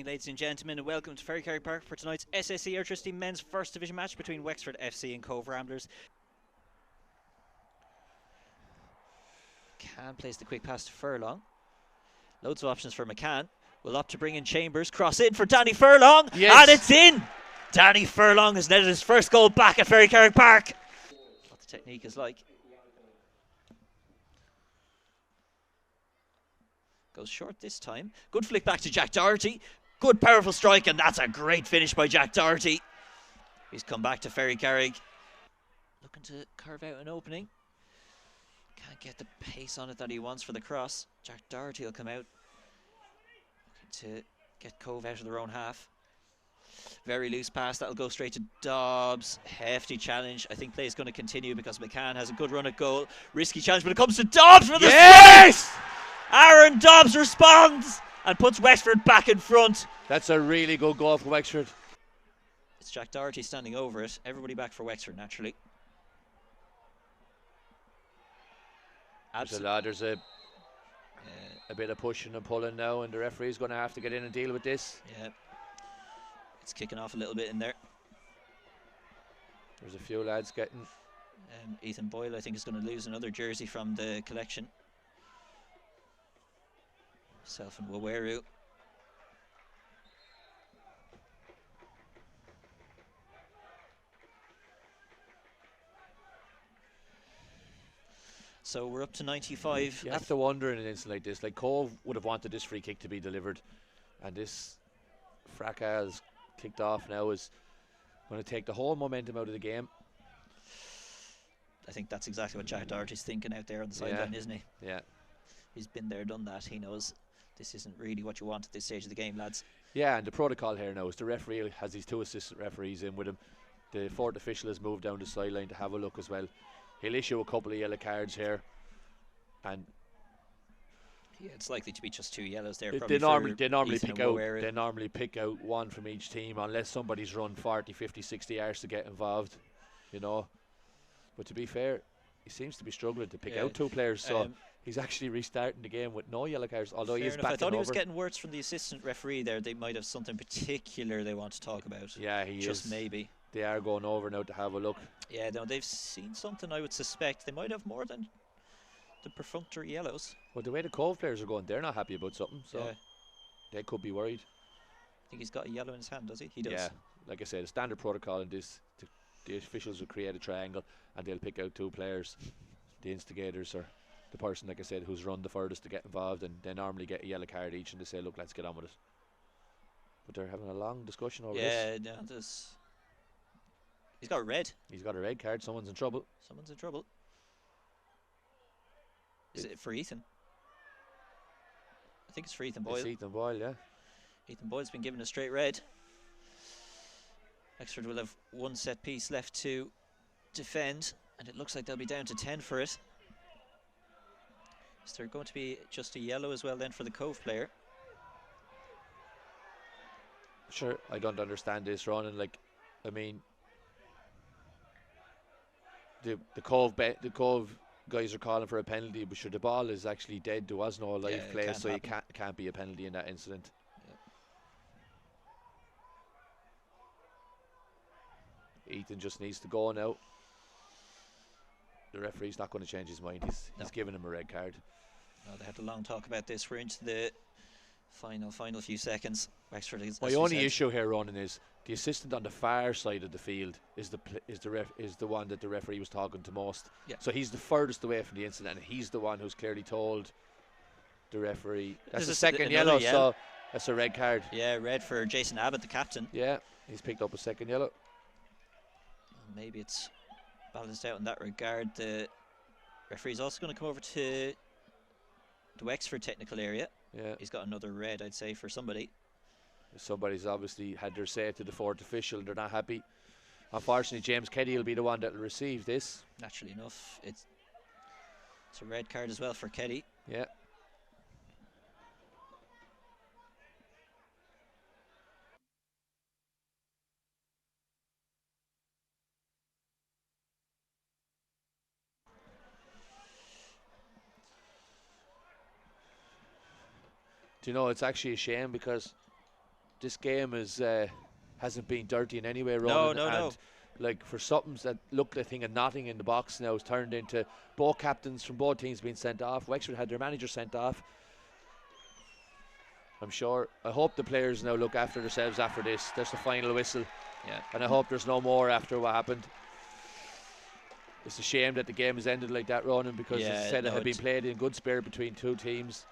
Ladies and gentlemen, and welcome to Ferrycarrig Park for tonight's SSE Airtricity men's first division match between Wexford FC and Cobh Ramblers. McCann plays the quick pass to Furlong. Loads of options for McCann. Will opt to bring in Chambers. Cross in for Danny Furlong. Yes. And it's in! Danny Furlong has netted his first goal back at Ferrycarrig Park. What the technique is like. Goes short this time. Good flick back to Jack Doherty. Good powerful strike, and that's a great finish by Jack Doherty. He's come back to Ferrycarrig. Looking to carve out an opening. Can't get the pace on it that he wants for the cross. Jack Doherty will come out. Looking to get Cobh out of their own half. Very loose pass, that'll go straight to Dobbs. Hefty challenge. I think play is going to continue because McCann has a good run at goal. Risky challenge, but it comes to Dobbs for the Yes! Aaron Dobbs responds and puts Wexford back in front. That's a really good goal for Wexford. It's Jack Doherty standing over it. Everybody back for Wexford, naturally. There's a bit of pushing and pulling now, and the referee's going to have to get in and deal with this. Yeah. It's kicking off a little bit in there. There's a few lads getting... Ethan Boyle, I think, is going to lose another jersey from the collection. Self and Waweru. So we're up to 95. You have to wonder in an instant like this, like Cobh would have wanted this free kick to be delivered, and this fracas has kicked off now is going to take the whole momentum out of the game. I think that's exactly what Jack Doherty's thinking out there on the sideline, isn't he? Yeah. He's been there, done that. He knows this isn't really what you want at this stage of the game, lads. Yeah, and the protocol here now is the referee has these two assistant referees in with him. The fourth official has moved down the sideline to have a look as well. He'll issue a couple of yellow cards here, and yeah, it's likely to be just two yellows there. They normally pick out one from each team unless somebody's run 40, 50, 60 yards to get involved, you know. But to be fair, he seems to be struggling to pick out two players, so he's actually restarting the game with no yellow cards, although he is back. I thought he was getting words from the assistant referee there. They might have something particular they want to talk about. Yeah, he just is. Maybe. They are going over now to have a look. Yeah, no, they've seen something, I would suspect. They might have more than the perfunctory yellows. Well, the way the Cobh players are going, they're not happy about something, so they could be worried. I think he's got a yellow in his hand, does he? He does. Yeah, like I said, the standard protocol in this, the officials will create a triangle and they'll pick out two players, the instigators or the person, like I said, who's run the furthest to get involved, and they normally get a yellow card each and they say, look, let's get on with it. But they're having a long discussion over this. Yeah, no, he's got a red. He's got a red card. Someone's in trouble. Someone's in trouble. Is it for Ethan? I think it's for Ethan Boyle. It's Ethan Boyle, yeah. Ethan Boyle's been given a straight red. Wexford will have one set piece left to defend, and it looks like they'll be down to 10 for it. Is there going to be just a yellow as well then for the Cobh player? Sure, I don't understand this, Ronan. Like, I mean, the Cobh guys are calling for a penalty, but sure, the ball is actually dead. There was no live play, so it can't be a penalty in that incident. Yeah. Ethan just needs to go now. The referee's not going to change his mind. He's giving him a red card. No, they had a long talk about this. We're into the final few seconds. Wexford is. My only issue here, Ronan, is the assistant on the far side of the field is the one that the referee was talking to most. Yeah. So he's the furthest away from the incident, and he's the one who's clearly told the referee. That's the second yellow, so that's a red card. Yeah, red for Jason Abbott, the captain. Yeah, he's picked up a second yellow. Maybe it's balanced out in that regard. The referee's also going to come over to the Wexford technical area. Yeah, he's got another red, I'd say, for somebody. Somebody's obviously had their say to the fourth official, and they're not happy. Unfortunately, James Keddy will be the one that will receive this. Naturally enough, it's a red card as well for Keddy. Yeah. Do you know, it's actually a shame because this game is hasn't been dirty in any way, Ronan. No. Like, for something that looked like a thing of nothing in the box now, has turned into both captains from both teams being sent off. Wexford had their manager sent off. I hope the players now look after themselves after this. There's the final whistle. Yeah. And I hope there's no more after what happened. It's a shame that the game has ended like that, Ronan, because as I said, it had been played in good spirit between two teams.